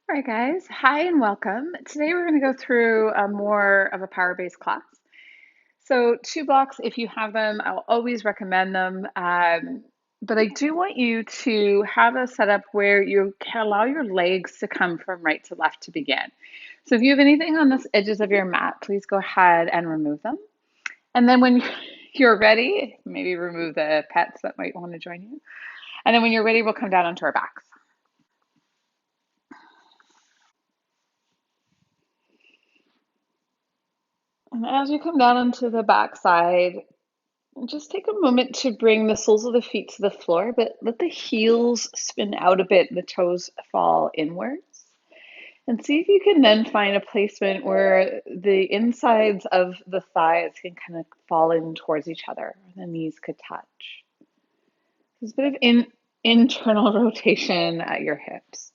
All right, guys. Hi and welcome. Today we're going to go through a more of a power-based class. So 2 blocks, if you have them, I'll always recommend them. But I do want you to have a setup where you can allow your legs to come from right to left to begin. So if you have anything on the edges of your mat, please go ahead and remove them. And then when you're ready, maybe remove the pets that might want to join you. And then when you're ready, we'll come down onto our backs. And as you come down onto the back side, just take a moment to bring the soles of the feet to the floor, but let the heels spin out a bit, the toes fall inwards. And see if you can then find a placement where the insides of the thighs can kind of fall in towards each other. The knees could touch. There's a bit of internal rotation at your hips.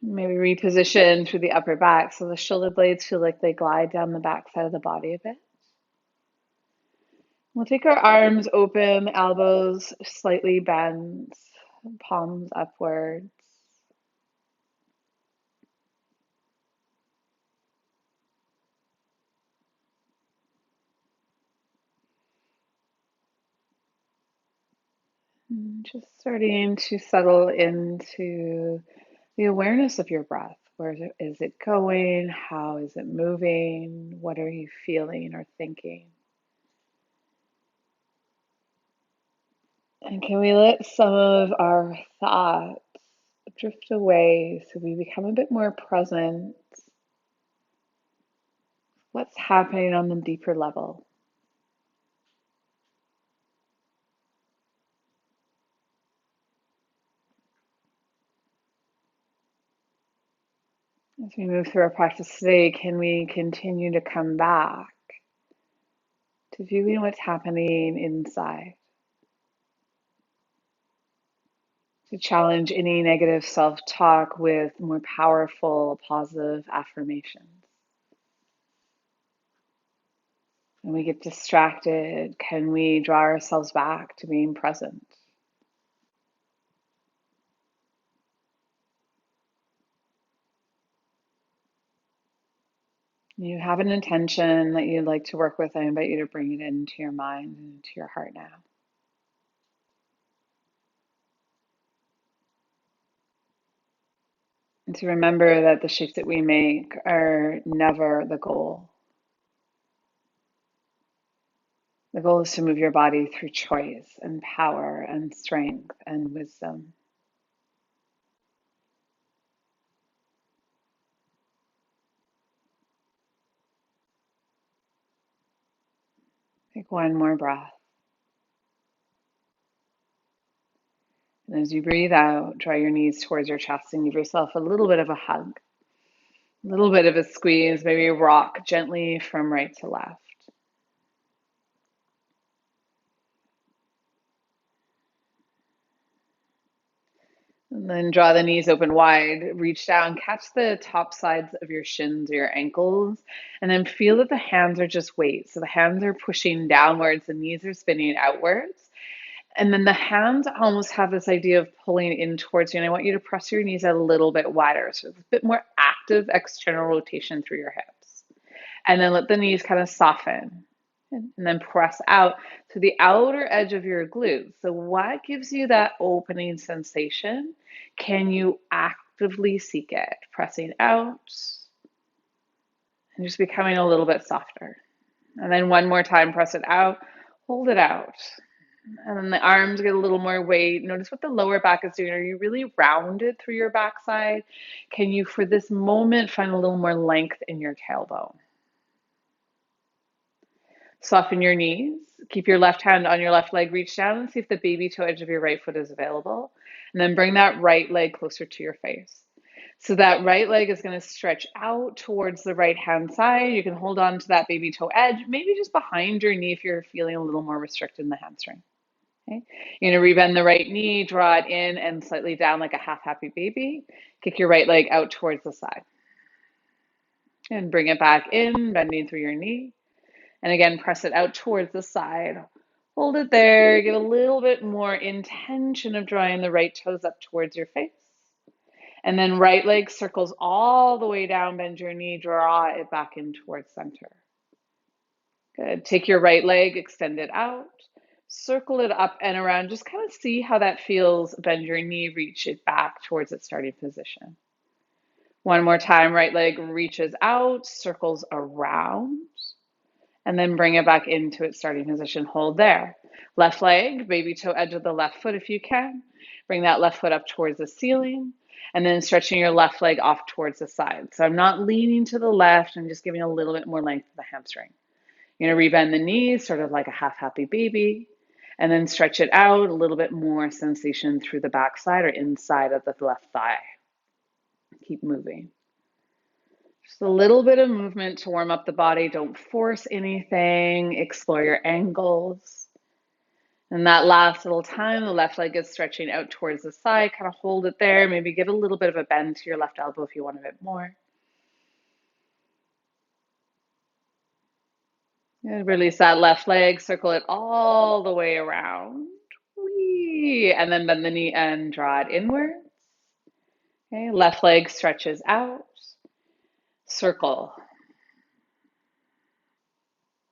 Maybe reposition through the upper back so the shoulder blades feel like they glide down the back side of the body a bit. We'll take our arms open, elbows slightly bent, palms upwards. And just starting to settle into the awareness of your breath. Is it going? How is it moving? What are you feeling or thinking? And can we let some of our thoughts drift away so we become a bit more present? What's happening on the deeper level? As we move through our practice today, can we continue to come back to viewing what's happening inside? To challenge any negative self-talk with more powerful, positive affirmations. When we get distracted, can we draw ourselves back to being present? You have an intention that you'd like to work with, I invite you to bring it into your mind and into your heart now. And to remember that the shifts that we make are never the goal. The goal is to move your body through choice and power and strength and wisdom. Take one more breath. And as you breathe out, draw your knees towards your chest and give yourself a little bit of a hug, a little bit of a squeeze, maybe rock gently from right to left. And then draw the knees open wide, reach down, catch the top sides of your shins or your ankles, and then feel that the hands are just weight. So the hands are pushing downwards, the knees are spinning outwards. And then the hands almost have this idea of pulling in towards you. And I want you to press your knees a little bit wider. So it's a bit more active external rotation through your hips. And then let the knees kind of soften. And then press out to the outer edge of your glutes. So what gives you that opening sensation? Can you actively seek it? Pressing out and just becoming a little bit softer. And then one more time, press it out, hold it out. And then the arms get a little more weight. Notice what the lower back is doing. Are you really rounded through your backside? Can you, for this moment, find a little more length in your tailbone? Soften your knees. Keep your left hand on your left leg. Reach down and see if the baby toe edge of your right foot is available. And then bring that right leg closer to your face. So that right leg is going to stretch out towards the right hand side. You can hold on to that baby toe edge, maybe just behind your knee if you're feeling a little more restricted in the hamstring. Okay. You're going to rebend the right knee, draw it in and slightly down like a half happy baby. Kick your right leg out towards the side. And bring it back in, bending through your knee. And again, press it out towards the side. Hold it there. Get a little bit more intention of drawing the right toes up towards your face. And then right leg circles all the way down, bend your knee, draw it back in towards center. Good. Take your right leg, extend it out, circle it up and around. Just kind of see how that feels. Bend your knee, reach it back towards its starting position. One more time, right leg reaches out, circles around, and then bring it back into its starting position. Hold there. Left leg, baby toe edge of the left foot if you can. Bring that left foot up towards the ceiling, and then stretching your left leg off towards the side. So I'm not leaning to the left, I'm just giving a little bit more length to the hamstring. You're going to rebend the knees, sort of like a half happy baby, and then stretch it out, a little bit more sensation through the backside or inside of the left thigh. Keep moving. Just a little bit of movement to warm up the body. Don't force anything. Explore your angles. And that last little time, the left leg is stretching out towards the side. Kind of hold it there. Maybe give a little bit of a bend to your left elbow if you want a bit more. And release that left leg. Circle it all the way around. Whee! And then bend the knee and draw it inwards. Okay, left leg stretches out. Circle.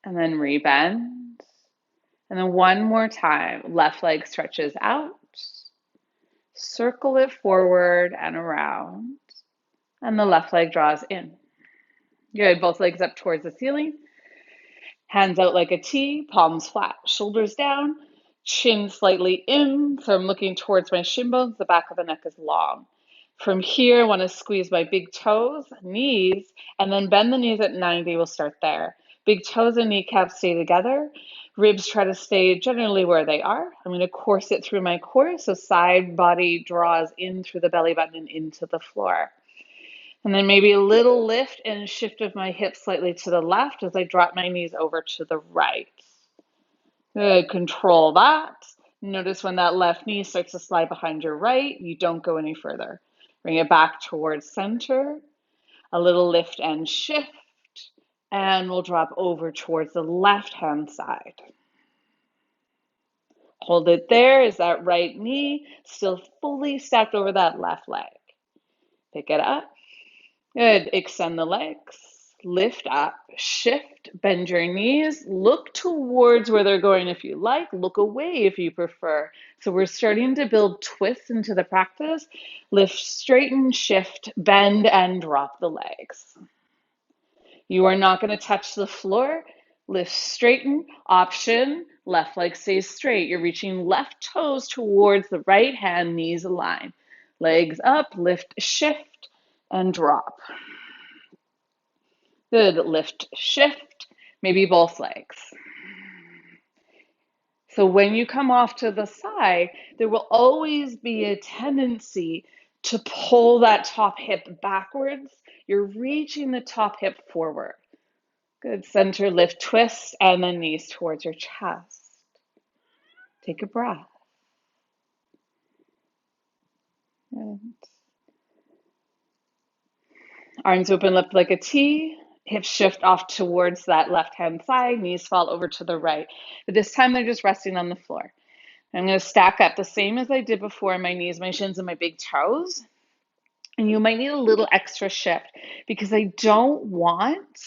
And then rebend. And then one more time, left leg stretches out, circle it forward and around, and the left leg draws in. Good, both legs up towards the ceiling, hands out like a T, palms flat, shoulders down, chin slightly in, so I'm looking towards my shin bones, the back of the neck is long. From here, I want to squeeze my big toes, knees, and then bend the knees at 90, we'll start there. Big toes and kneecaps stay together. Ribs try to stay generally where they are. I'm going to course it through my core, so side body draws in through the belly button and into the floor. And then maybe a little lift and shift of my hips slightly to the left as I drop my knees over to the right. Good, control that. Notice when that left knee starts to slide behind your right, you don't go any further. Bring it back towards center. A little lift and shift. And we'll drop over towards the left-hand side. Hold it there. Is that right knee still fully stacked over that left leg? Pick it up. Good. Extend the legs. Lift up. Shift. Bend your knees. Look towards where they're going if you like. Look away if you prefer. So we're starting to build twists into the practice. Lift, straighten, shift, bend, and drop the legs. You are not going to touch the floor. Lift, straighten, option, left leg stays straight. You're reaching left toes towards the right hand, knees align. Legs up, lift, shift, and drop. Good, lift, shift, maybe both legs. So when you come off to the side, there will always be a tendency to pull that top hip backwards. You're reaching the top hip forward. Good, center lift, twist, and then knees towards your chest. Take a breath. And arms open, lift like a T. Hips shift off towards that left-hand side. Knees fall over to the right. But this time they're just resting on the floor. I'm going to stack up the same as I did before, my knees, my shins, and my big toes. And you might need a little extra shift because I don't want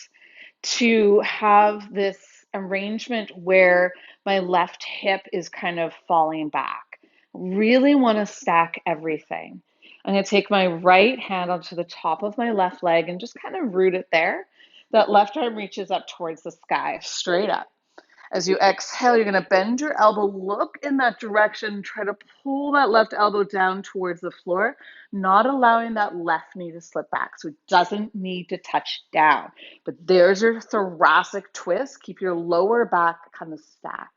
to have this arrangement where my left hip is kind of falling back. Really want to stack everything. I'm going to take my right hand onto the top of my left leg and just kind of root it there. That left arm reaches up towards the sky, straight up. As you exhale, you're going to bend your elbow, look in that direction, try to pull that left elbow down towards the floor, not allowing that left knee to slip back. So it doesn't need to touch down. But there's your thoracic twist. Keep your lower back kind of stacked.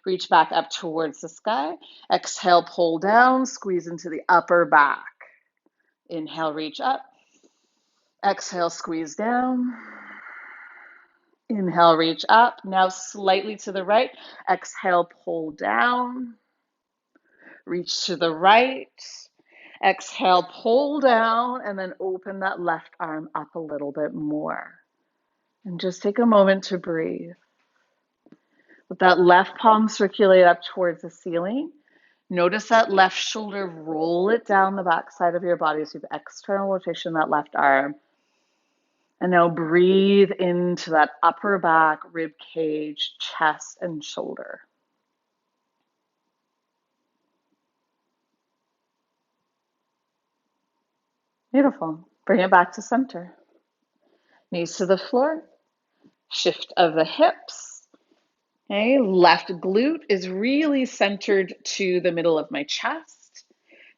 Reach back up towards the sky. Exhale, pull down, squeeze into the upper back. Inhale, reach up. Exhale, squeeze down. Inhale, reach up. Now slightly to the right. Exhale, pull down. Reach to the right. Exhale, pull down, and then open that left arm up a little bit more. And just take a moment to breathe. Let that left palm circulate up towards the ceiling. Notice that left shoulder, roll it down the back side of your body. So you have external rotation, that left arm. And now breathe into that upper back, rib cage, chest, and shoulder. Beautiful. Bring it back to center. Knees to the floor. Shift of the hips. Okay, left glute is really centered to the middle of my chest.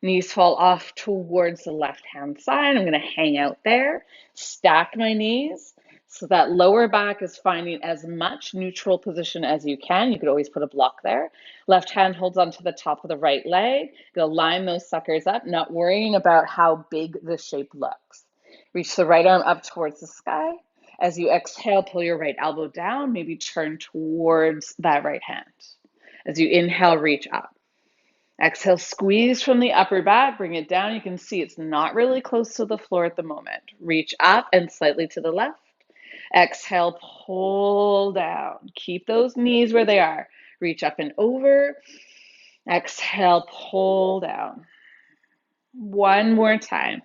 Knees fall off towards the left-hand side. I'm going to hang out there, stack my knees so that lower back is finding as much neutral position as you can. You could always put a block there. Left hand holds onto the top of the right leg. You'll line those suckers up, not worrying about how big the shape looks. Reach the right arm up towards the sky. As you exhale, pull your right elbow down, maybe turn towards that right hand. As you inhale, reach up. Exhale, squeeze from the upper back, bring it down. You can see it's not really close to the floor at the moment. Reach up and slightly to the left. Exhale, pull down. Keep those knees where they are. Reach up and over. Exhale, pull down. One more time.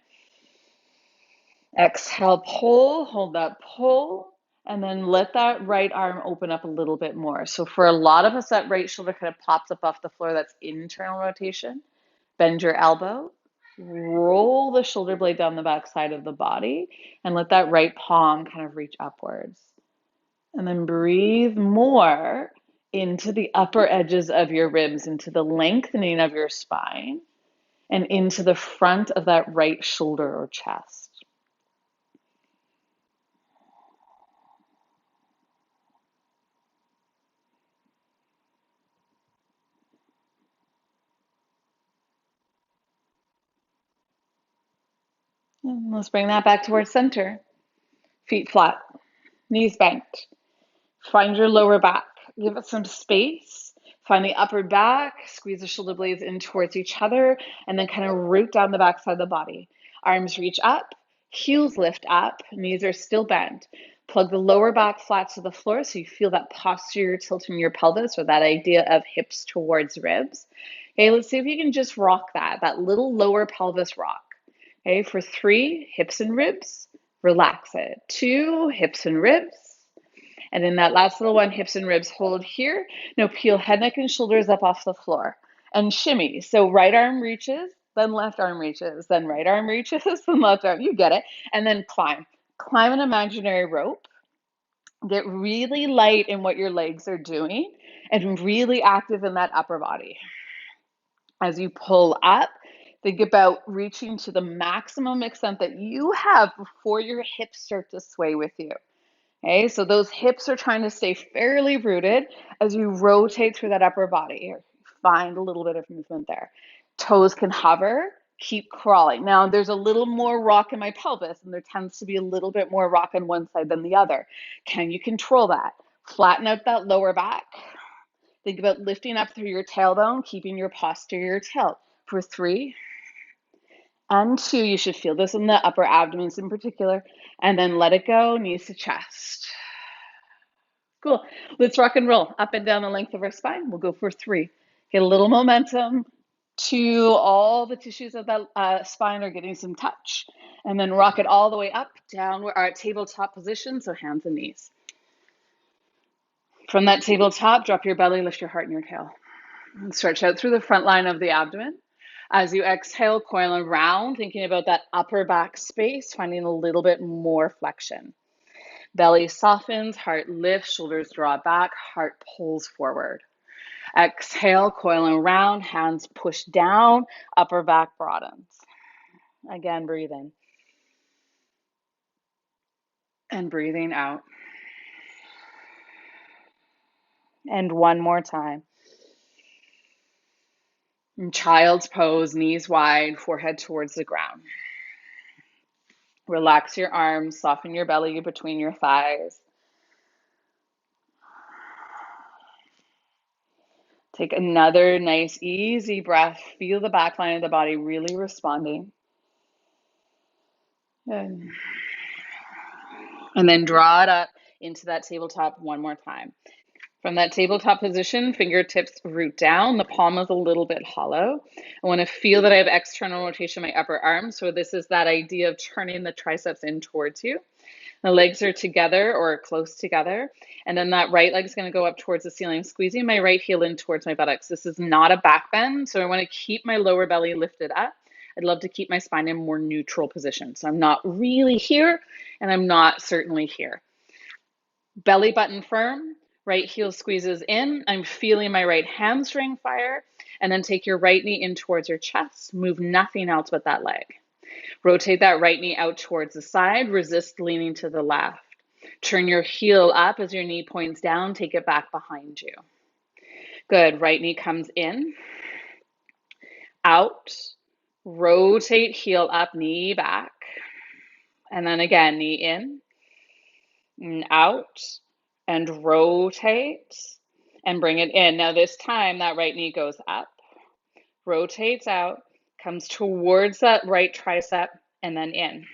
Exhale, pull, hold that pull, and then let that right arm open up a little bit more. So for a lot of us, that right shoulder kind of pops up off the floor. That's internal rotation. Bend your elbow, roll the shoulder blade down the back side of the body, and let that right palm kind of reach upwards. And then breathe more into the upper edges of your ribs, into the lengthening of your spine, and into the front of that right shoulder or chest. And let's bring that back towards center. Feet flat, knees bent. Find your lower back. Give it some space. Find the upper back. Squeeze the shoulder blades in towards each other, and then kind of root down the back side of the body. Arms reach up, heels lift up, knees are still bent. Plug the lower back flat to the floor so you feel that posterior tilt in your pelvis, or that idea of hips towards ribs. Okay, let's see if you can just rock that little lower pelvis rock. Okay, for 3, hips and ribs, relax it. 2, hips and ribs. And in that last little one, hips and ribs, hold here. Now peel head, neck, and shoulders up off the floor and shimmy. So right arm reaches, then left arm reaches, then right arm reaches, then left arm. You get it. And then climb. Climb an imaginary rope. Get really light in what your legs are doing and really active in that upper body. As you pull up, think about reaching to the maximum extent that you have before your hips start to sway with you. Okay, so those hips are trying to stay fairly rooted as you rotate through that upper body. Find a little bit of movement there. Toes can hover, keep crawling. Now, there's a little more rock in my pelvis, and there tends to be a little bit more rock on one side than the other. Can you control that? Flatten out that lower back. Think about lifting up through your tailbone, keeping your posterior tilt. For 3 and 2, you should feel this in the upper abdomens in particular, and then let it go, knees to chest. Cool. Let's rock and roll up and down the length of our spine. We'll go for 3. Get a little momentum. 2, all the tissues of that spine are getting some touch. And then rock it all the way up, down where our tabletop position, so hands and knees. From that tabletop, drop your belly, lift your heart and your tail. And stretch out through the front line of the abdomen. As you exhale, coil around, thinking about that upper back space, finding a little bit more flexion. Belly softens, heart lifts, shoulders draw back, heart pulls forward. Exhale, coiling around, hands push down, upper back broadens. Again, breathe in. And breathing out. And one more time. In child's pose, knees wide, forehead towards the ground. Relax your arms, soften your belly between your thighs. Take another nice, easy breath. Feel the back line of the body really responding. And then draw it up into that tabletop one more time. From that tabletop position, fingertips root down. The palm is a little bit hollow. I want to feel that I have external rotation of my upper arm. So this is that idea of turning the triceps in towards you. The legs are together or close together. And then that right leg is going to go up towards the ceiling, squeezing my right heel in towards my buttocks. This is not a back bend. So I want to keep my lower belly lifted up. I'd love to keep my spine in a more neutral position. So I'm not really here and I'm not certainly here. Belly button firm, right heel squeezes in. I'm feeling my right hamstring fire. And then take your right knee in towards your chest. Move nothing else but that leg. Rotate that right knee out towards the side. Resist leaning to the left. Turn your heel up as your knee points down. Take it back behind you. Good. Right knee comes in, out. Rotate heel up, knee back. And then again, knee in and out and rotate and bring it in. Now this time that right knee goes up, rotates out, comes towards that right tricep and then in.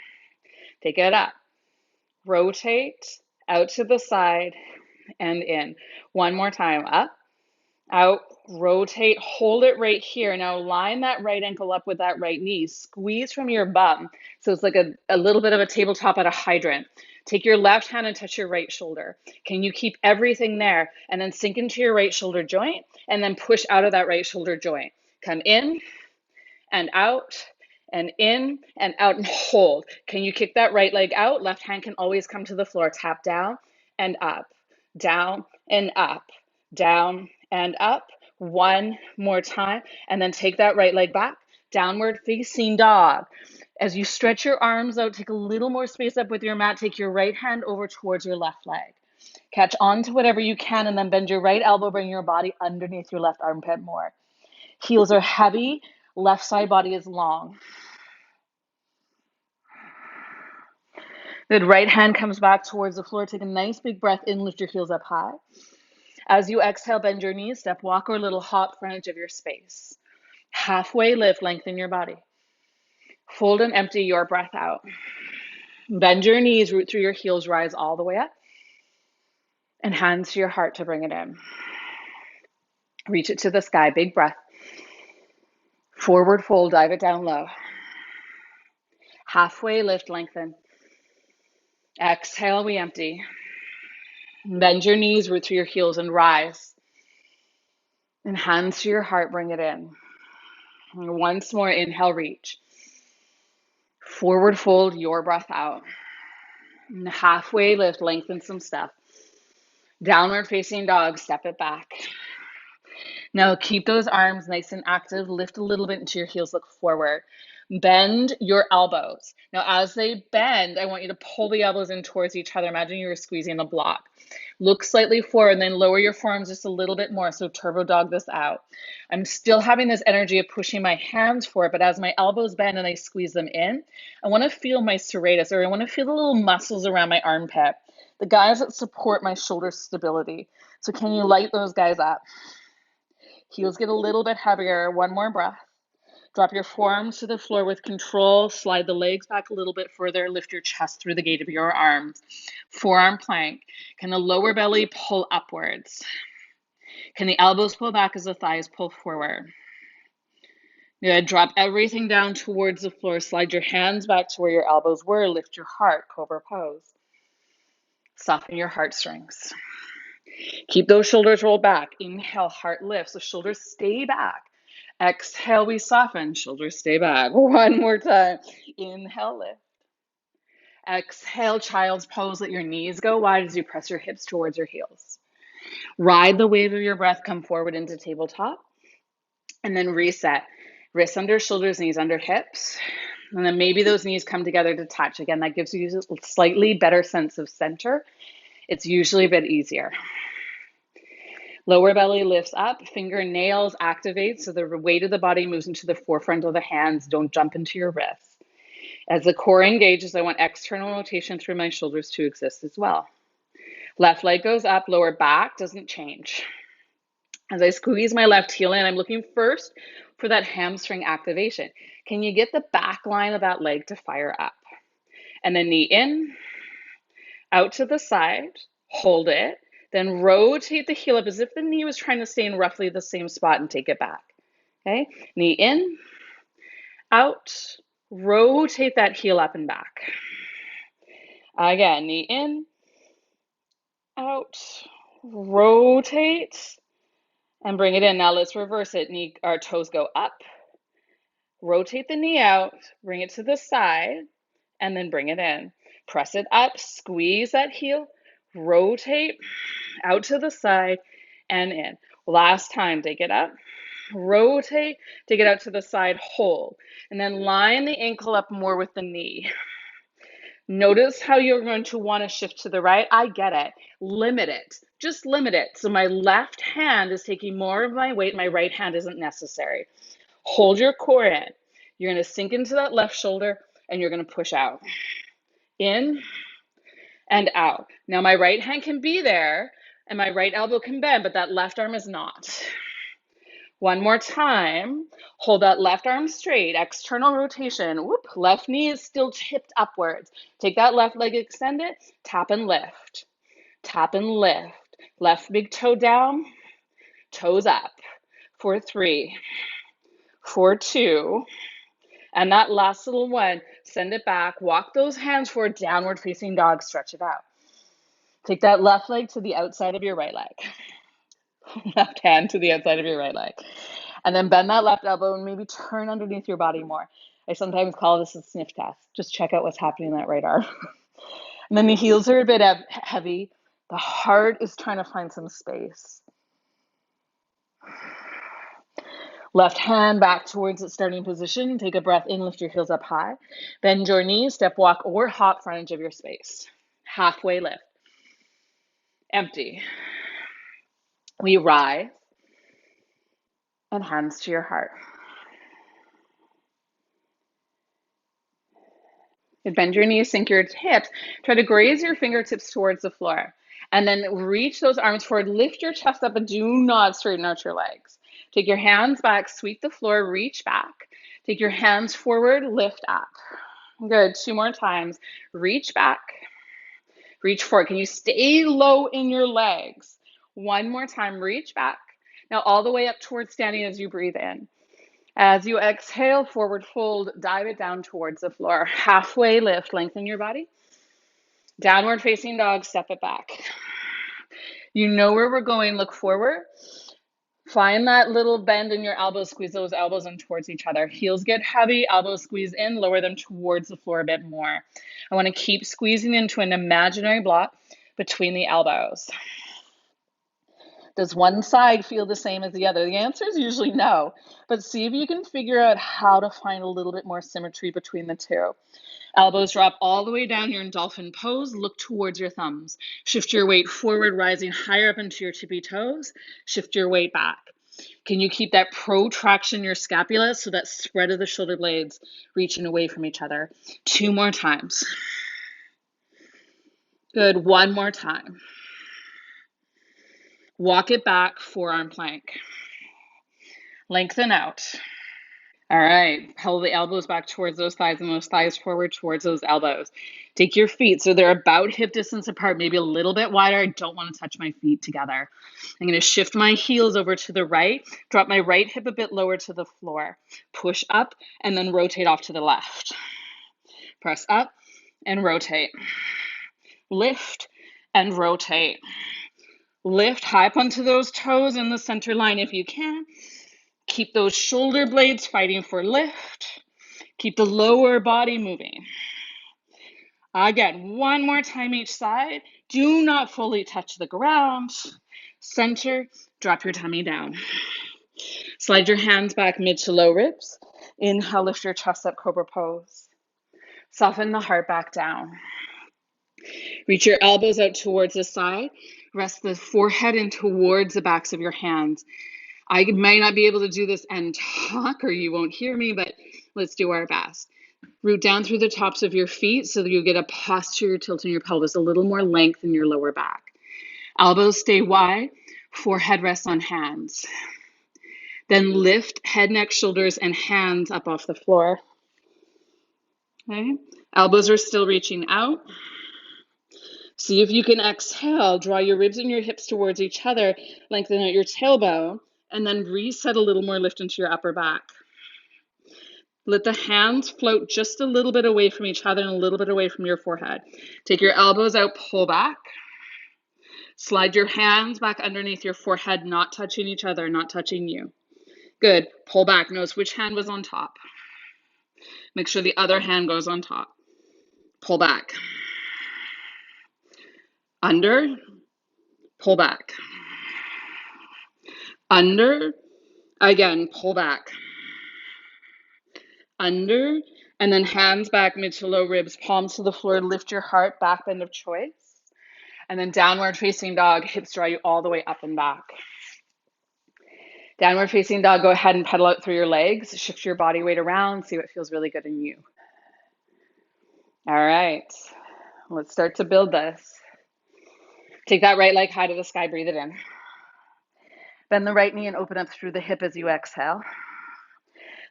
Take it up, rotate out to the side and in. One more time, up, out, rotate, hold it right here. Now line that right ankle up with that right knee. Squeeze from your bum. So it's like a little bit of a tabletop at a hydrant. Take your left hand and touch your right shoulder. Can you keep everything there? And then sink into your right shoulder joint and then push out of that right shoulder joint. Come in and out and in and out and hold. Can you kick that right leg out? Left hand can always come to the floor. Tap down and up, down and up, down and up. One more time. And then take that right leg back, downward facing dog. As you stretch your arms out, take a little more space up with your mat. Take your right hand over towards your left leg. Catch on to whatever you can and then bend your right elbow, bring your body underneath your left armpit more. Heels are heavy, left side body is long. Good. Right hand comes back towards the floor. Take a nice big breath in, lift your heels up high. As you exhale, bend your knees, step walk or little hop front edge of your space. Halfway lift, lengthen your body. Fold and empty your breath out. Bend your knees, root through your heels, rise all the way up. And hands to your heart to bring it in. Reach it to the sky, big breath. Forward fold, dive it down low. Halfway lift, lengthen. Exhale, we empty. Bend your knees, root through your heels and rise. And hands to your heart, bring it in. And once more, inhale, reach. Forward fold, your breath out. And halfway lift, lengthen some step. Downward facing dog, step it back. Now keep those arms nice and active. Lift a little bit into your heels, look forward. Bend your elbows. Now as they bend, I want you to pull the elbows in towards each other. Imagine you were squeezing a block. Look slightly forward and then lower your forearms just a little bit more. So turbo dog this out. I'm still having this energy of pushing my hands forward, but as my elbows bend and I squeeze them in, I want to feel my serratus, or I want to feel the little muscles around my armpit, the guys that support my shoulder stability. So can you light those guys up? Heels get a little bit heavier. One more breath. Drop your forearms to the floor with control. Slide the legs back a little bit further. Lift your chest through the gate of your arms. Forearm plank. Can the lower belly pull upwards? Can the elbows pull back as the thighs pull forward? Good. Drop everything down towards the floor. Slide your hands back to where your elbows were. Lift your heart, cobra pose. Soften your heartstrings. Keep those shoulders rolled back. Inhale, heart lifts. The shoulders stay back. Exhale, we soften. Shoulders stay back. One more time. Inhale, lift. Exhale, child's pose. Let your knees go wide as you press your hips towards your heels. Ride the wave of your breath. Come forward into tabletop. And then reset. Wrists under shoulders, knees under hips. And then maybe those knees come together to touch. Again, that gives you a slightly better sense of center. It's usually a bit easier. Lower belly lifts up, fingernails activate, so the weight of the body moves into the forefront of the hands. Don't jump into your wrists. As the core engages, I want external rotation through my shoulders to exist as well. Left leg goes up, lower back doesn't change. As I squeeze my left heel in, I'm looking first for that hamstring activation. Can you get the back line of that leg to fire up? And then knee in, out to the side, hold it. Then rotate the heel up as if the knee was trying to stay in roughly the same spot and take it back. Okay, knee in, out, rotate that heel up and back. Again, knee in, out, rotate, and bring it in. Now let's reverse it. Knee, our toes go up, rotate the knee out, bring it to the side, and then bring it in. Press it up, squeeze that heel, rotate out to the side and in. Last time, take it up, rotate, take it out to the side, hold, and then line the ankle up more with the knee. Notice how you're going to want to shift to the right. I get it. Limit it. Just limit it. So my left hand is taking more of my weight. My right hand isn't necessary. Hold your core in. You're going to sink into that left shoulder and you're going to push out. In and out. Now my right hand can be there and my right elbow can bend, but that left arm is not. One more time. Hold that left arm straight, external rotation. Whoop, left knee is still tipped upwards. Take that left leg, extend it, tap and lift. Tap and lift. Left big toe down, toes up. For 3, for 2, and that last little one, send it back, walk those hands forward, downward facing dog, stretch it out. Take that left leg to the outside of your right leg. Left hand to the outside of your right leg. And then bend that left elbow and maybe turn underneath your body more. I sometimes call this a sniff test. Just check out what's happening in that right arm. And then the heels are a bit heavy. The heart is trying to find some space. Left hand back towards its starting position. Take a breath in, lift your heels up high. Bend your knees, step, walk, or hop front edge of your space. Halfway lift. Empty. We rise. And hands to your heart. Bend your knees, sink your hips. Try to graze your fingertips towards the floor. And then reach those arms forward. Lift your chest up, but do not straighten out your legs. Take your hands back, sweep the floor, reach back. Take your hands forward, lift up. Good. 2 more times. Reach back. Reach forward. Can you stay low in your legs? 1 more time. Reach back. Now all the way up towards standing as you breathe in. As you exhale, forward fold, dive it down towards the floor. Halfway lift, lengthen your body. Downward facing dog, step it back. You know where we're going, look forward. Find that little bend in your elbows, squeeze those elbows in towards each other. Heels get heavy, elbows squeeze in, lower them towards the floor a bit more. I want to keep squeezing into an imaginary block between the elbows. Does one side feel the same as the other? The answer is usually no, but see if you can figure out how to find a little bit more symmetry between the two. Elbows drop all the way down. You're in dolphin pose. Look towards your thumbs. Shift your weight forward, rising higher up into your tippy toes. Shift your weight back. Can you keep that protraction in your scapula so that spread of the shoulder blades reaching away from each other? 2 more times. Good. 1 more time. Walk it back, forearm plank. Lengthen out. All right, pull the elbows back towards those thighs and those thighs forward towards those elbows. Take your feet so they're about hip distance apart, maybe a little bit wider. I don't want to touch my feet together. I'm going to shift my heels over to the right, drop my right hip a bit lower to the floor, push up, and then rotate off to the left. Press up and rotate. Lift and rotate. Lift high up onto those toes in the center line if you can. Keep those shoulder blades fighting for lift. Keep the lower body moving. Again, 1 more time each side. Do not fully touch the ground. Center, drop your tummy down. Slide your hands back mid to low ribs. Inhale, lift your chest up, cobra pose. Soften the heart back down. Reach your elbows out towards the side. Rest the forehead in towards the backs of your hands. I might not be able to do this and talk or you won't hear me, but let's do our best. Root down through the tops of your feet so that you get a posture tilting your pelvis, a little more length in your lower back. Elbows stay wide, forehead rests on hands. Then lift head, neck, shoulders, and hands up off the floor. Okay. Elbows are still reaching out. See if you can exhale, draw your ribs and your hips towards each other, lengthen out your tailbone, and then reset a little more lift into your upper back. Let the hands float just a little bit away from each other and a little bit away from your forehead. Take your elbows out, pull back. Slide your hands back underneath your forehead, not touching each other, not touching you. Good. Pull back. Notice which hand was on top. Make sure the other hand goes on top. Pull back. Under. Pull back. Under. Again, pull back. Under. And then hands back, mid to low ribs, palms to the floor. Lift your heart, back bend of choice. And then downward facing dog, hips draw you all the way up and back. Downward facing dog, go ahead and pedal out through your legs. Shift your body weight around. See what feels really good in you. All right. Let's start to build this. Take that right leg high to the sky. Breathe it in. Bend the right knee and open up through the hip as you exhale.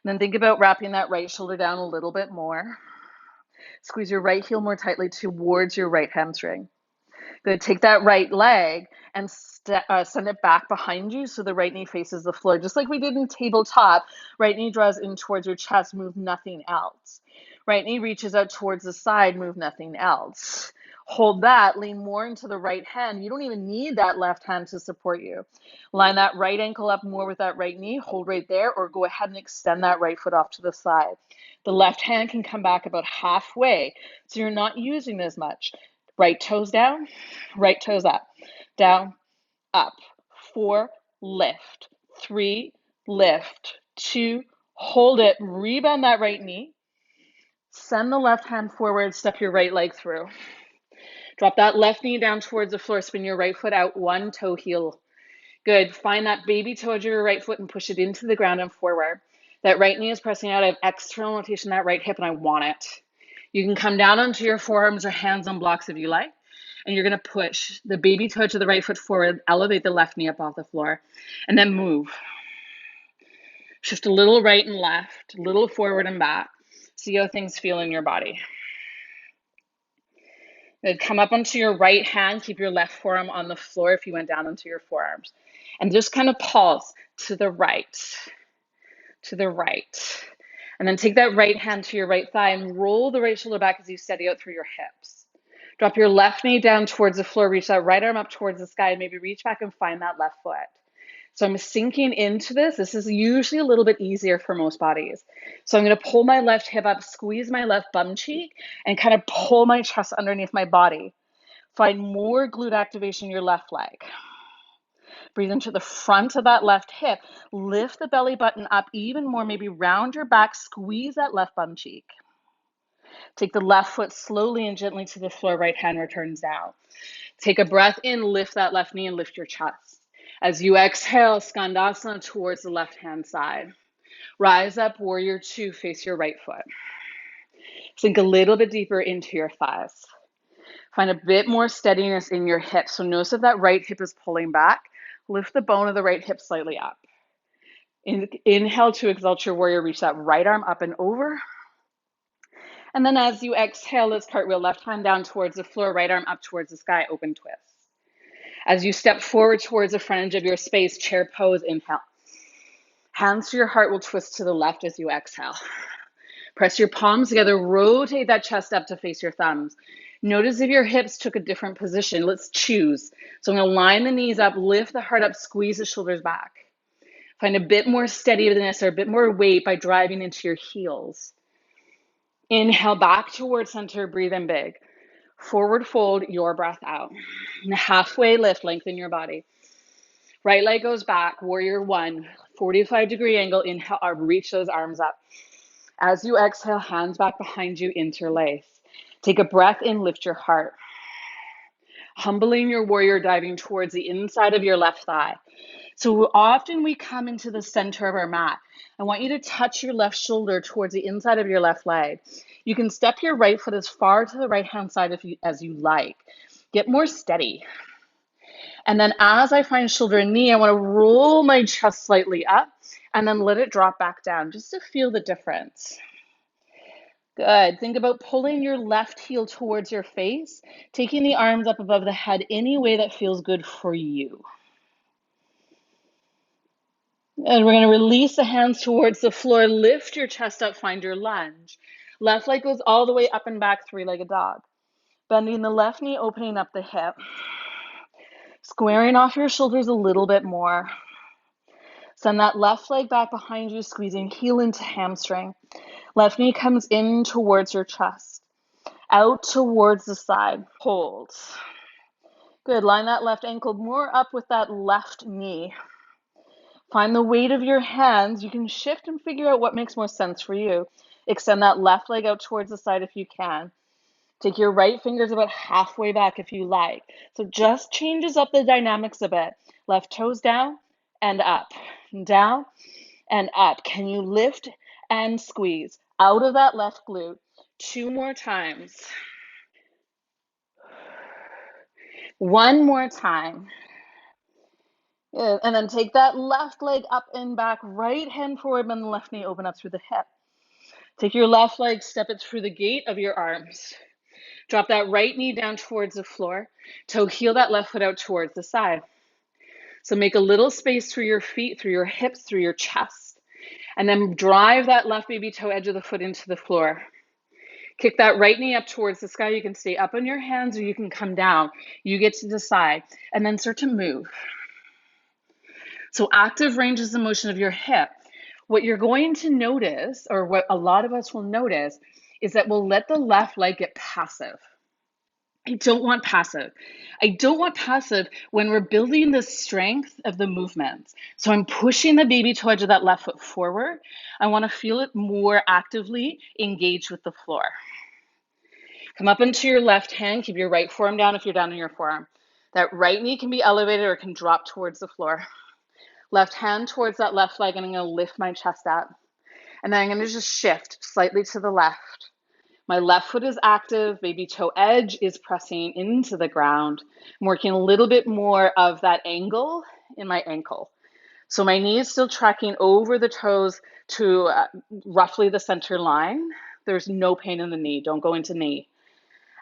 And then think about wrapping that right shoulder down a little bit more. Squeeze your right heel more tightly towards your right hamstring. Good. Take that right leg and send it back behind you so the right knee faces the floor. Just like we did in tabletop, right knee draws in towards your chest, move nothing else. Right knee reaches out towards the side, move nothing else. Hold that, lean more into the right hand. You don't even need that left hand to support you. Line that right ankle up more with that right knee, hold right there, or go ahead and extend that right foot off to the side. The left hand can come back about halfway, so you're not using as much. Right toes down, right toes up, down, up. 4, lift. 3, lift. 2, hold it, rebend that right knee. Send the left hand forward, step your right leg through. Drop that left knee down towards the floor, spin your right foot out, one toe heel. Good. Find that baby toe of your right foot and push it into the ground and forward. That right knee is pressing out. I have external rotation that right hip and I want it. You can come down onto your forearms or hands on blocks if you like. And you're going to push the baby toe to the right foot forward, elevate the left knee up off the floor, and then move. Shift a little right and left, a little forward and back. See how things feel in your body. Good. Come up onto your right hand, keep your left forearm on the floor if you went down onto your forearms. And just kind of pulse to the right, to the right. And then take that right hand to your right thigh and roll the right shoulder back as you steady out through your hips. Drop your left knee down towards the floor, reach that right arm up towards the sky, and maybe reach back and find that left foot. So I'm sinking into this. This is usually a little bit easier for most bodies. So I'm going to pull my left hip up, squeeze my left bum cheek, and kind of pull my chest underneath my body. Find more glute activation in your left leg. Breathe into the front of that left hip. Lift the belly button up even more, maybe round your back, squeeze that left bum cheek. Take the left foot slowly and gently to the floor, right hand returns down. Take a breath in, lift that left knee and lift your chest. As you exhale, Skandasana towards the left-hand side. Rise up, warrior two, face your right foot. Sink a little bit deeper into your thighs. Find a bit more steadiness in your hips. So notice if that right hip is pulling back. Lift the bone of the right hip slightly up. Inhale to exalt your warrior, reach that right arm up and over. And then as you exhale, let's cartwheel left hand down towards the floor, right arm up towards the sky, open twist. As you step forward towards the front edge of your space, chair pose, inhale. Hands to your heart will twist to the left as you exhale. Press your palms together, rotate that chest up to face your thumbs. Notice if your hips took a different position. Let's choose. So I'm going to line the knees up, lift the heart up, squeeze the shoulders back. Find a bit more steadiness or a bit more weight by driving into your heels. Inhale back towards center, breathe in big. Forward fold, your breath out. And halfway lift, lengthen your body. Right leg goes back, warrior one, 45-degree angle, inhale, reach those arms up. As you exhale, hands back behind you, interlace. Take a breath in, lift your heart. Humbling your warrior, diving towards the inside of your left thigh. So often we come into the center of our mat. I want you to touch your left shoulder towards the inside of your left leg. You can step your right foot as far to the right-hand side as you like. Get more steady. And then as I find shoulder and knee, I want to roll my chest slightly up and then let it drop back down just to feel the difference. Good. Think about pulling your left heel towards your face, taking the arms up above the head any way that feels good for you. And we're going to release the hands towards the floor. Lift your chest up, find your lunge. Left leg goes all the way up and back, three-legged dog. Bending the left knee, opening up the hip. Squaring off your shoulders a little bit more. Send that left leg back behind you, squeezing heel into hamstring. Left knee comes in towards your chest. Out towards the side. Hold. Good. Line that left ankle more up with that left knee. Find the weight of your hands. You can shift and figure out what makes more sense for you. Extend that left leg out towards the side if you can. Take your right fingers about halfway back if you like. So just changes up the dynamics a bit. Left toes down and up, down and up. Can you lift and squeeze out of that left glute? 2 more times. 1 more time. Good. And then take that left leg up and back, right hand forward, bend the left knee, open up through the hip. Take your left leg, step it through the gate of your arms. Drop that right knee down towards the floor. Toe heel that left foot out towards the side. So make a little space through your feet, through your hips, through your chest. And then drive that left baby toe edge of the foot into the floor. Kick that right knee up towards the sky. You can stay up on your hands or you can come down. You get to decide. And then start to move. So active ranges of motion of your hip. What you're going to notice, or what a lot of us will notice, is that we'll let the left leg get passive. I don't want passive. I don't want passive when we're building the strength of the movements. So I'm pushing the baby toe edge of that left foot forward. I want to feel it more actively engaged with the floor. Come up into your left hand. Keep your right forearm down if you're down in your forearm. That right knee can be elevated or it can drop towards the floor. Left hand towards that left leg, and I'm going to lift my chest up. And then I'm going to just shift slightly to the left. My left foot is active, baby toe edge is pressing into the ground. I'm working a little bit more of that angle in my ankle. So my knee is still tracking over the toes to roughly the center line. There's no pain in the knee. Don't go into knee.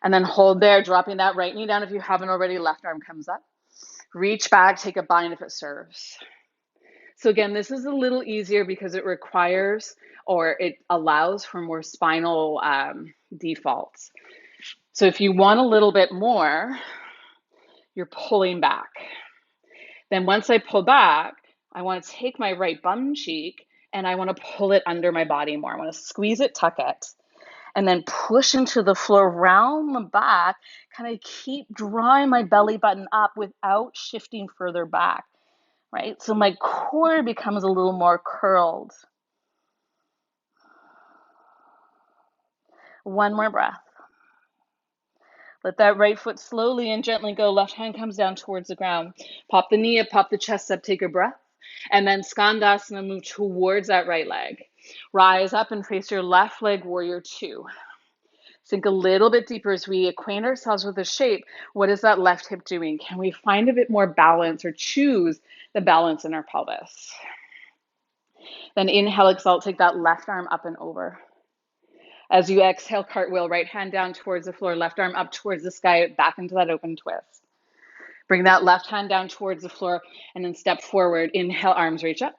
And then hold there, dropping that right knee down if you haven't already. Left arm comes up. Reach back, take a bind if it serves. So again, this is a little easier because it requires or it allows for more spinal defaults. So if you want a little bit more, you're pulling back. Then once I pull back, I want to take my right bum cheek and I want to pull it under my body more. I want to squeeze it, tuck it, and then push into the floor, round the back, kind of keep drawing my belly button up without shifting further back. Right? So my core becomes a little more curled. 1 more breath. Let that right foot slowly and gently go. Left hand comes down towards the ground. Pop the knee up, pop the chest up, take a breath. And then Skandasana, move towards that right leg. Rise up and face your left leg, warrior two. Sink a little bit deeper as we acquaint ourselves with the shape. What is that left hip doing? Can we find a bit more balance or choose the balance in our pelvis? Then inhale, exalt, take that left arm up and over. As you exhale, cartwheel, right hand down towards the floor, left arm up towards the sky, back into that open twist. Bring that left hand down towards the floor and then step forward. Inhale, arms reach up.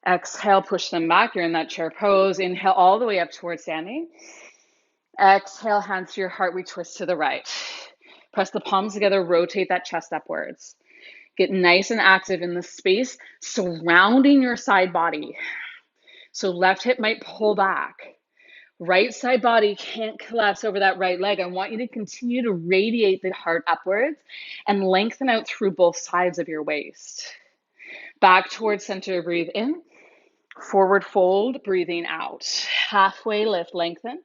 Exhale, push them back. You're in that chair pose. Inhale all the way up towards standing. Exhale, hands to your heart. We twist to the right. Press the palms together, rotate that chest upwards. Get nice and active in the space surrounding your side body. So left hip might pull back. Right side body can't collapse over that right leg. I want you to continue to radiate the heart upwards and lengthen out through both sides of your waist. Back towards center, breathe in. Forward fold, breathing out. Halfway lift, lengthen.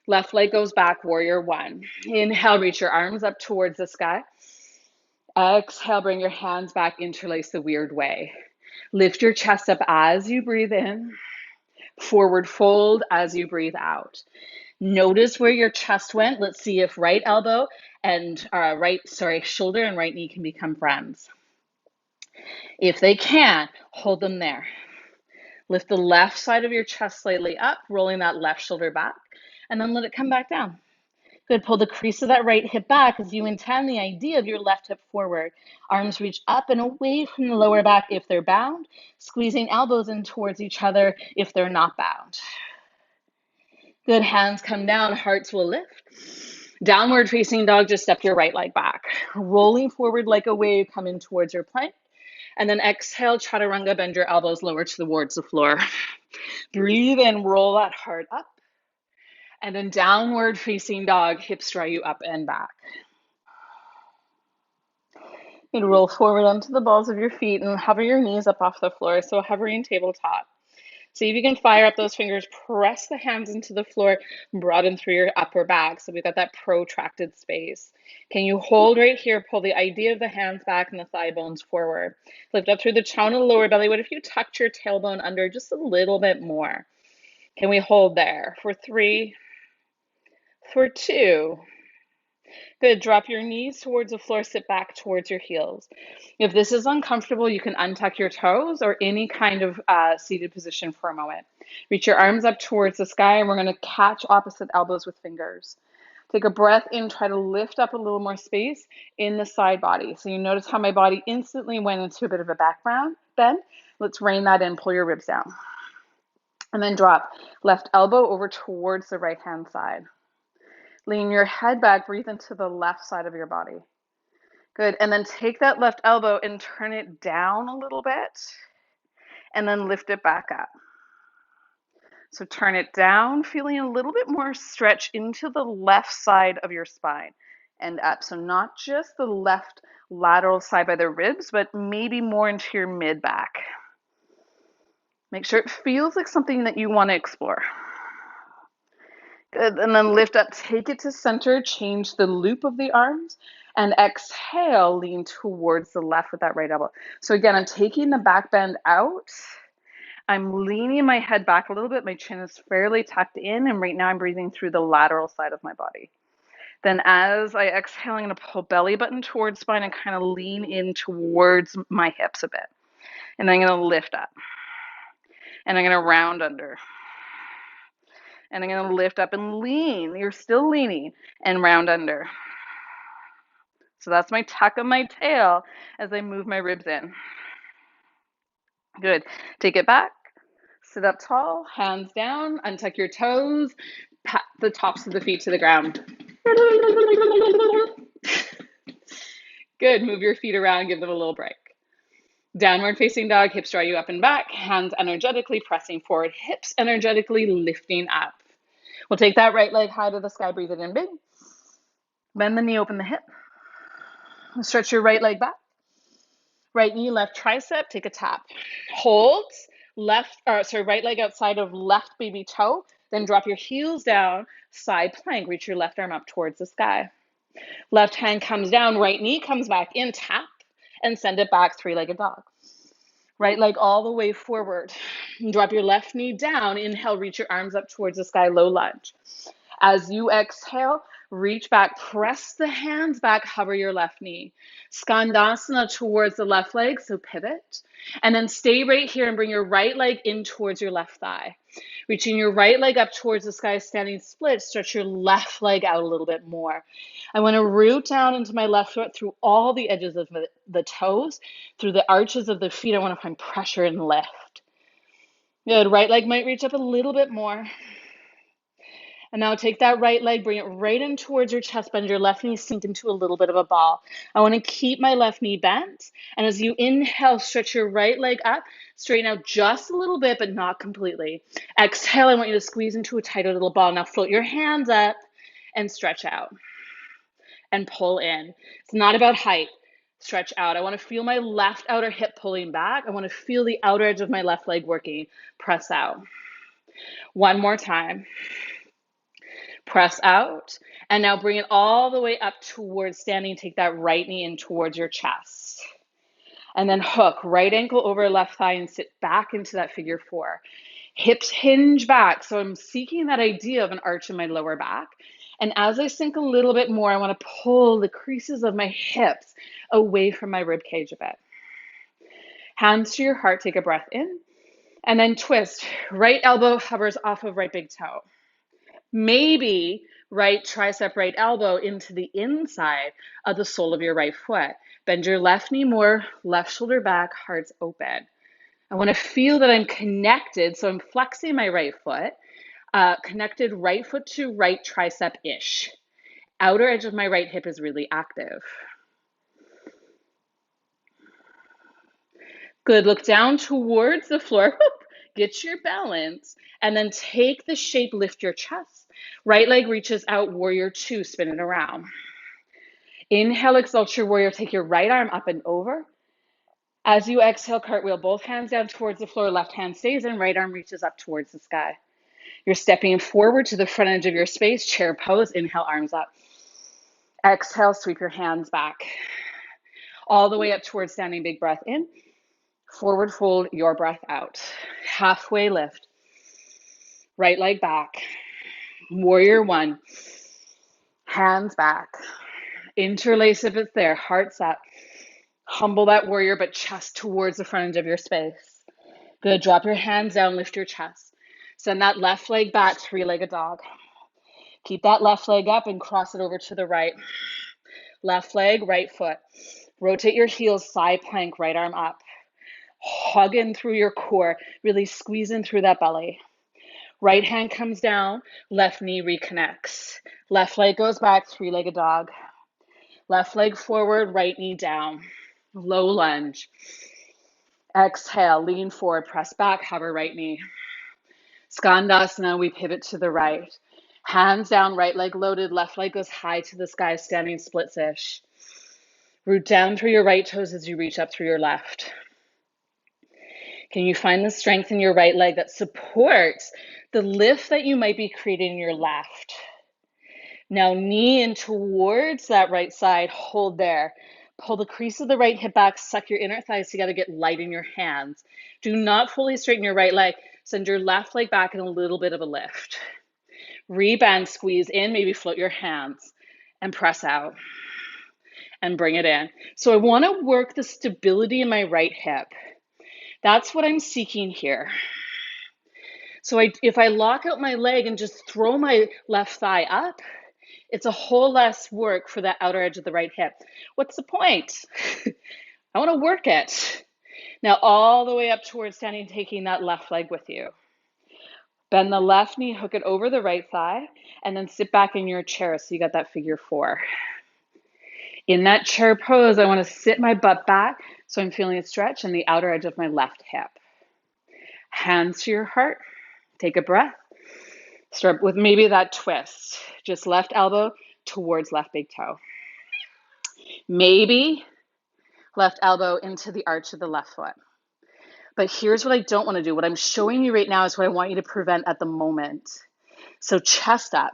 Left leg goes back, warrior one. Inhale, reach your arms up towards the sky. Exhale, bring your hands back, interlace the weird way. Lift your chest up as you breathe in. Forward fold as you breathe out. Notice where your chest went. Let's see if right elbow and shoulder and right knee can become friends. If they can, hold them there. Lift the left side of your chest slightly up, rolling that left shoulder back, and then let it come back down. Good. Pull the crease of that right hip back as you intend the idea of your left hip forward. Arms reach up and away from the lower back if they're bound, squeezing elbows in towards each other if they're not bound. Good. Hands come down, hearts will lift. Downward facing dog, just step your right leg back. Rolling forward like a wave, come in towards your plank. And then exhale, chaturanga, bend your elbows lower towards the floor. Breathe in, roll that heart up. And then downward facing dog, hips draw you up and back. And roll forward onto the balls of your feet and hover your knees up off the floor. So hovering tabletop. See if you can fire up those fingers, press the hands into the floor, broaden through your upper back. So we've got that protracted space. Can you hold right here? Pull the idea of the hands back and the thigh bones forward. Lift up through the crown of the lower belly. What if you tucked your tailbone under just a little bit more? Can we hold there for 3, for 2? Good. Drop your knees towards the floor, sit back towards your heels. If this is uncomfortable, you can untuck your toes or any kind of seated position for a moment. Reach your arms up towards the sky, and we're going to catch opposite elbows with fingers. Take a breath in, try to lift up a little more space in the side body. So you notice how my body instantly went into a bit of a background bend. Let's rein that in, pull your ribs down. And then drop left elbow over towards the right hand side. Lean your head back, breathe into the left side of your body. Good. And then take that left elbow and turn it down a little bit and then lift it back up. So turn it down, feeling a little bit more stretch into the left side of your spine and up. So not just the left lateral side by the ribs, but maybe more into your mid back. Make sure it feels like something that you want to explore. Good. And then lift up, take it to center, change the loop of the arms, and exhale, lean towards the left with that right elbow. So again, I'm taking the back bend out. I'm leaning my head back a little bit. My chin is fairly tucked in, and right now I'm breathing through the lateral side of my body. Then as I exhale, I'm going to pull belly button towards spine and kind of lean in towards my hips a bit. And I'm going to lift up. And I'm going to round under. And I'm going to lift up and lean. You're still leaning and round under. So that's my tuck of my tail as I move my ribs in. Good. Take it back. Sit up tall, hands down, untuck your toes, pat the tops of the feet to the ground. Good. Move your feet around, give them a little break. Downward facing dog, hips draw you up and back, hands energetically pressing forward, hips energetically lifting up. We'll take that right leg high to the sky, breathe it in big. Bend the knee, open the hip. Stretch your right leg back. Right knee, left tricep, take a tap. Hold, right leg outside of left baby toe, then drop your heels down, side plank, reach your left arm up towards the sky. Left hand comes down, right knee comes back in, tap, and send it back, three-legged dog. Right leg all the way forward. Drop your left knee down, inhale, reach your arms up towards the sky, low lunge. As you exhale, reach back, press the hands back, hover your left knee. Skandasana towards the left leg, so pivot. And then stay right here and bring your right leg in towards your left thigh. Reaching your right leg up towards the sky, standing split, stretch your left leg out a little bit more. I want to root down into my left foot through all the edges of the toes, through the arches of the feet. I want to find pressure and lift. Good, right leg might reach up a little bit more. And now take that right leg, bring it right in towards your chest, bend your left knee, sink into a little bit of a ball. I want to keep my left knee bent. And as you inhale, stretch your right leg up, straighten out just a little bit, but not completely. Exhale, I want you to squeeze into a tighter little ball. Now float your hands up and stretch out and pull in. It's not about height. Stretch out. I want to feel my left outer hip pulling back. I want to feel the outer edge of my left leg working. Press out. One more time. Press out, and now bring it all the way up towards standing. Take that right knee in towards your chest. And then hook, right ankle over left thigh and sit back into that figure 4. Hips hinge back, so I'm seeking that idea of an arch in my lower back. And as I sink a little bit more, I want to pull the creases of my hips away from my rib cage a bit. Hands to your heart, take a breath in. And then twist. Right elbow hovers off of right big toe. Maybe right tricep, right elbow into the inside of the sole of your right foot. Bend your left knee more, left shoulder back, heart's open. I want to feel that I'm connected. So I'm flexing my right foot, connected right foot to right tricep-ish. Outer edge of my right hip is really active. Good. Look down towards the floor. Get your balance. And then take the shape, lift your chest. Right leg reaches out, warrior two, spin it around. Inhale, exalt your warrior. Take your right arm up and over. As you exhale, cartwheel, both hands down towards the floor. Left hand stays in, right arm reaches up towards the sky. You're stepping forward to the front edge of your space, chair pose. Inhale, arms up. Exhale, sweep your hands back. All the way up towards standing, big breath in. Forward fold, your breath out. Halfway lift. Right leg back. Warrior one. Hands back. Interlace if it's there. Hearts up. Humble that warrior, but chest towards the front edge of your space. Good. Drop your hands down, lift your chest. Send that left leg back, three-legged dog. Keep that left leg up and cross it over to the right. Left leg, right foot. Rotate your heels, side plank, right arm up. Hug in through your core, really squeeze in through that belly. Right hand comes down, left knee reconnects. Left leg goes back, three-legged dog. Left leg forward, right knee down. Low lunge. Exhale, lean forward, press back, hover right knee. Skandasana, we pivot to the right. Hands down, right leg loaded, left leg goes high to the sky, standing split-ish. Root down through your right toes as you reach up through your left. Can you find the strength in your right leg that supports the lift that you might be creating in your left? Now knee in towards that right side, hold there. Pull the crease of the right hip back, suck your inner thighs together, get light in your hands. Do not fully straighten your right leg. Send your left leg back in a little bit of a lift. Rebend, squeeze in, maybe float your hands and press out and bring it in. So I want to work the stability in my right hip. That's what I'm seeking here. So if I lock out my leg and just throw my left thigh up, it's a whole less work for that outer edge of the right hip. What's the point? I want to work it. Now all the way up towards standing, taking that left leg with you. Bend the left knee, hook it over the right thigh, and then sit back in your chair so you got that figure four. In that chair pose, I want to sit my butt back so I'm feeling a stretch in the outer edge of my left hip. Hands to your heart. Take a breath. Start with maybe that twist. Just left elbow towards left big toe. Maybe left elbow into the arch of the left foot. But here's what I don't want to do. What I'm showing you right now is what I want you to prevent at the moment. So chest up,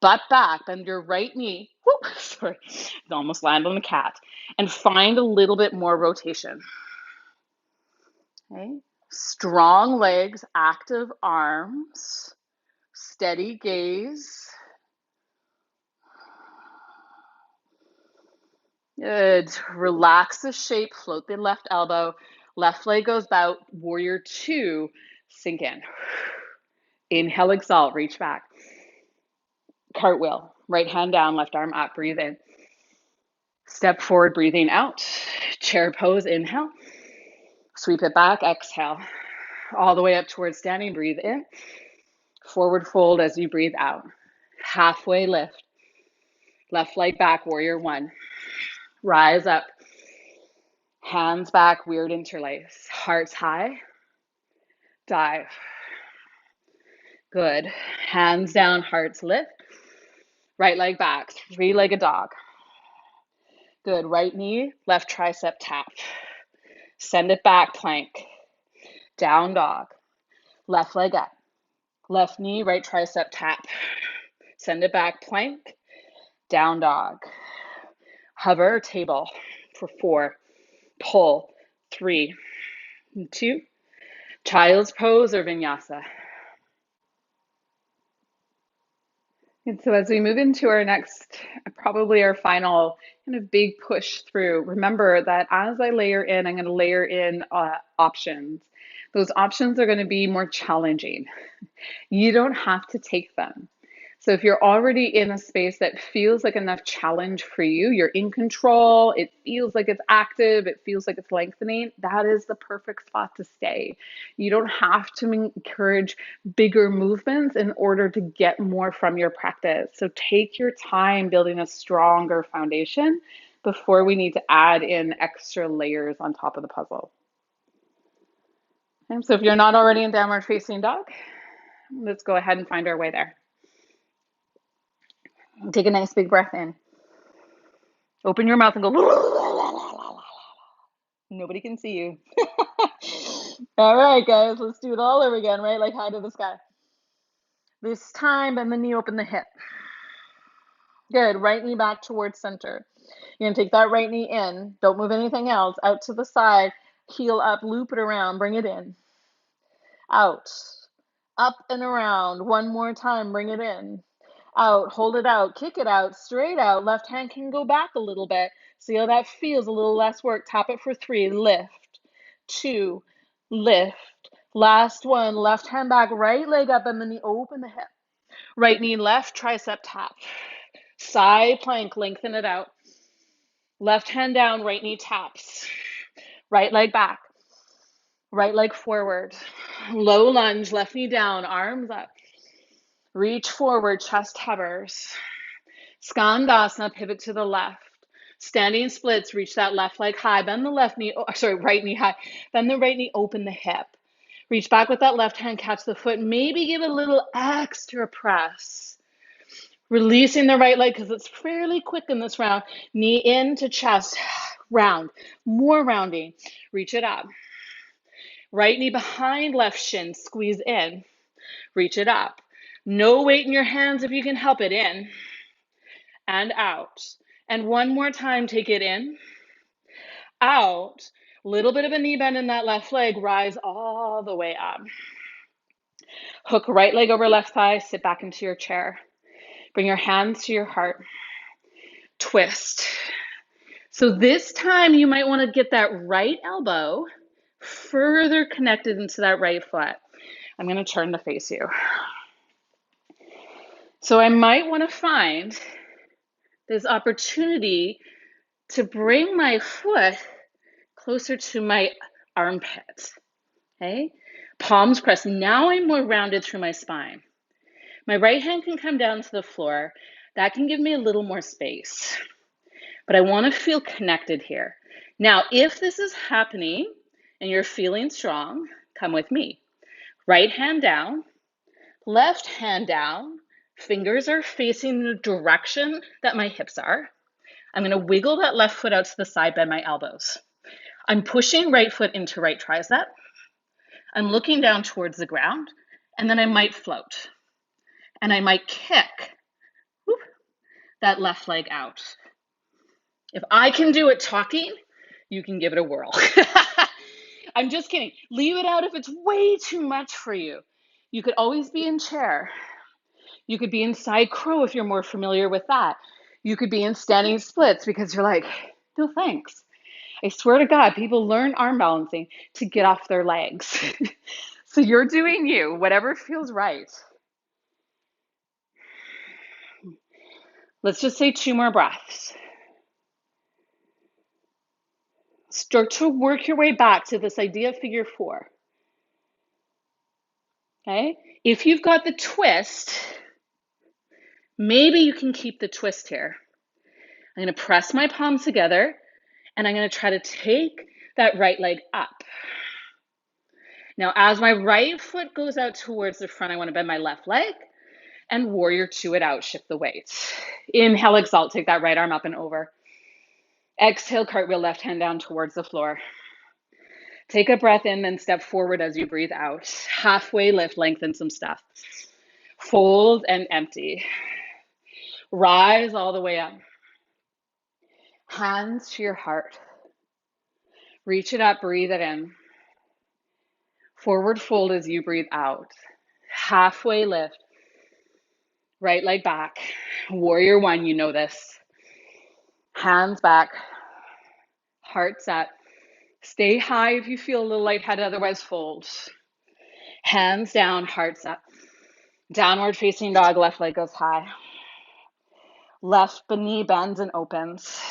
butt back, bend your right knee. Whoop, sorry, I almost landed on the cat. And find a little bit more rotation. Okay. Strong legs, active arms, steady gaze. Good. Relax the shape, float the left elbow. Left leg goes out, warrior two, sink in. Inhale, exalt, reach back. Cartwheel, right hand down, left arm up, breathe in. Step forward, breathing out. Chair pose, inhale. Sweep it back, exhale. All the way up towards standing, breathe in. Forward fold as you breathe out. Halfway lift. Left leg back, warrior one. Rise up. Hands back, weird interlace. Hearts high. Dive. Good. Hands down, hearts lift. Right leg back, three-legged dog. Good. Right knee, left tricep tap. Send it back, plank. Down dog. Left leg up. Left knee, right tricep tap. Send it back, plank. Down dog. Hover, table for four. Pull, 3, 2. Child's pose or vinyasa. And so as we move into our next, probably our final kind of big push through, remember that as I layer in, I'm going to layer in options. Those options are going to be more challenging. You don't have to take them. So if you're already in a space that feels like enough challenge for you, you're in control, it feels like it's active, it feels like it's lengthening, that is the perfect spot to stay. You don't have to encourage bigger movements in order to get more from your practice. So take your time building a stronger foundation before we need to add in extra layers on top of the puzzle. And so if you're not already in downward facing dog, let's go ahead and find our way there. Take a nice big breath in. Open your mouth and go. Nobody can see you. All right, guys, let's do it all over again, right? Like high to the sky. This time, bend the knee, open the hip. Good. Right knee back towards center. You're going to take that right knee in. Don't move anything else. Out to the side. Heel up, loop it around, bring it in. Out. Up and around. One more time, bring it in. Out, hold it out, kick it out, straight out. Left hand can go back a little bit. See how that feels, a little less work. Tap it for 3, lift, 2, lift. Last one, left hand back, right leg up and the knee, open the hip. Right knee left, tricep tap. Side plank, lengthen it out. Left hand down, right knee taps. Right leg back. Right leg forward. Low lunge, left knee down, arms up. Reach forward, chest hovers. Skandasana, pivot to the left. Standing splits, reach that left leg high. Bend the left knee, right knee high. Bend the right knee, open the hip. Reach back with that left hand, catch the foot. Maybe give a little extra press. Releasing the right leg because it's fairly quick in this round. Knee into chest, round. More rounding. Reach it up. Right knee behind left shin, squeeze in. Reach it up. No weight in your hands if you can help it. In and out. And one more time, take it in, out. Little bit of a knee bend in that left leg, rise all the way up. Hook right leg over left thigh, sit back into your chair. Bring your hands to your heart. Twist. So this time you might want to get that right elbow further connected into that right foot. I'm going to turn to face you. So I might want to find this opportunity to bring my foot closer to my armpit. Okay? Palms pressed. Now I'm more rounded through my spine. My right hand can come down to the floor. That can give me a little more space. But I want to feel connected here. Now, if this is happening and you're feeling strong, come with me. Right hand down, left hand down. Fingers are facing the direction that my hips are. I'm going to wiggle that left foot out to the side, bend my elbows. I'm pushing right foot into right tricep. I'm looking down towards the ground, and then I might float. And I might kick that left leg out. If I can do it talking, you can give it a whirl. I'm just kidding. Leave it out if it's way too much for you. You could always be in chair. You could be in side crow if you're more familiar with that. You could be in standing splits because you're like, no thanks. I swear to God, people learn arm balancing to get off their legs. So you're doing you, whatever feels right. Let's just say 2 more breaths. Start to work your way back to this idea of figure 4. Okay? If you've got the twist, maybe you can keep the twist here. I'm going to press my palms together and I'm going to try to take that right leg up. Now, as my right foot goes out towards the front, I want to bend my left leg and warrior 2 it out, shift the weight. Inhale, exalt, take that right arm up and over. Exhale, cartwheel left hand down towards the floor. Take a breath in, then step forward as you breathe out. Halfway lift, lengthen some stuff. Fold and empty. Rise all the way up. Hands to your heart. Reach it up, breathe it in. Forward fold as you breathe out. Halfway lift. Right leg back. Warrior 1, you know this. Hands back. Heart set. Stay high if you feel a little lightheaded, otherwise fold. Hands down, hearts up. Downward facing dog, left leg goes high. Left knee bends and opens.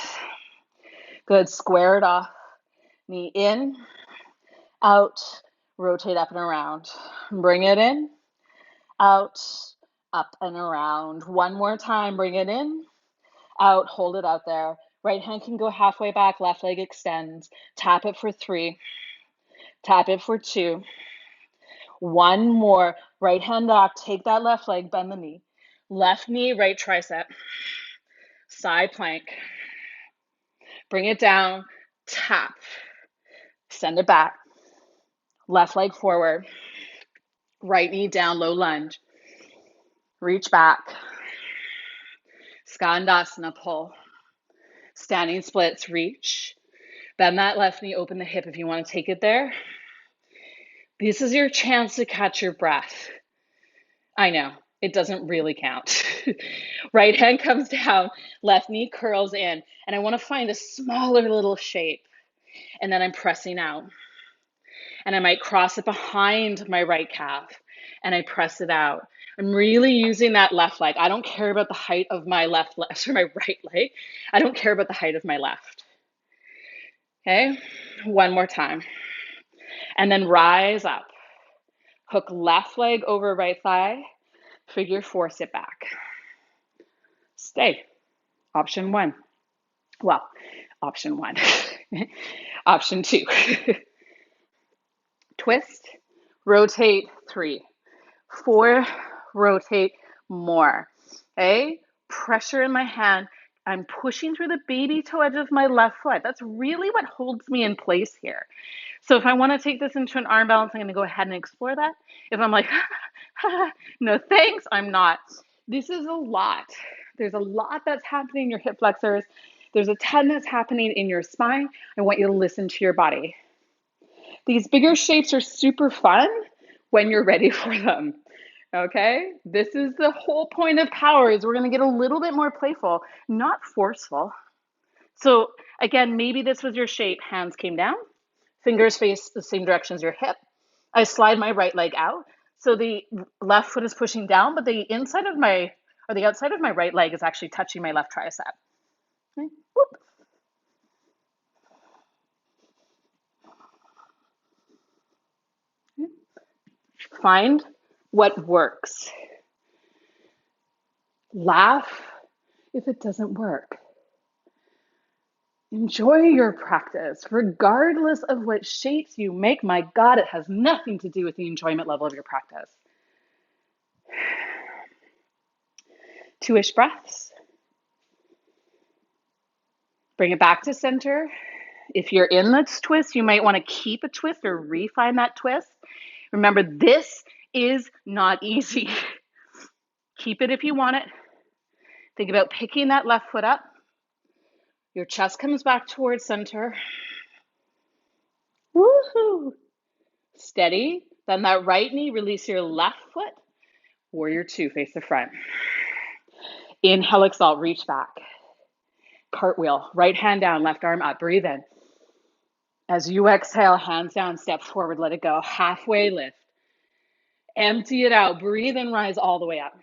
Good, square it off. Knee in, out, rotate up and around. Bring it in, out, up and around. One more time, bring it in, out, hold it out there. Right hand can go halfway back, left leg extends. Tap it for 3, tap it for 2. One more, right hand back, take that left leg, bend the knee. Left knee, right tricep. Side plank. Bring it down, tap. Send it back. Left leg forward. Right knee down, low lunge. Reach back. Skandasana pull. Standing splits, reach. Bend that left knee, open the hip if you want to take it there. This is your chance to catch your breath. I know, it doesn't really count. Right hand comes down, left knee curls in, and I want to find a smaller little shape. And then I'm pressing out. And I might cross it behind my right calf and I press it out. I'm really using that left leg. I don't care about the height of my left leg, or my right leg. I don't care about the height of my left. Okay, one more time. And then rise up. Hook left leg over right thigh. Figure 4, sit back. Stay. Option 1. Well, option 1. Option 2. Twist, rotate 3. 4, rotate more. Okay, pressure in my hand. I'm pushing through the baby toe edge of my left foot. That's really what holds me in place here. So if I want to take this into an arm balance, I'm going to go ahead and explore that. If I'm like, no thanks, I'm not. This is a lot. There's a lot that's happening in your hip flexors. There's a ton that's happening in your spine. I want you to listen to your body. These bigger shapes are super fun when you're ready for them. Okay, this is the whole point of power, is we're going to get a little bit more playful, not forceful. So again, maybe this was your shape. Hands came down, fingers face the same direction as your hip. I slide my right leg out. So the left foot is pushing down, but the inside of my, or the outside of my right leg is actually touching my left tricep. Okay. Whoop. Find what works. Laugh if it doesn't work. Enjoy your practice, regardless of what shapes you make. My God, it has nothing to do with the enjoyment level of your practice. 2-ish breaths. Bring it back to center. If you're in this twist, you might want to keep a twist or refine that twist. Remember, this is not easy. Keep it if you want it. Think about picking that left foot up. Your chest comes back towards center. Woohoo! Steady. Then that right knee, release your left foot. Warrior 2, face the front. Inhale, exhale, reach back. Cartwheel, right hand down, left arm up. Breathe in. As you exhale, hands down, step forward, let it go. Halfway lift. Empty it out. Breathe in, rise all the way up.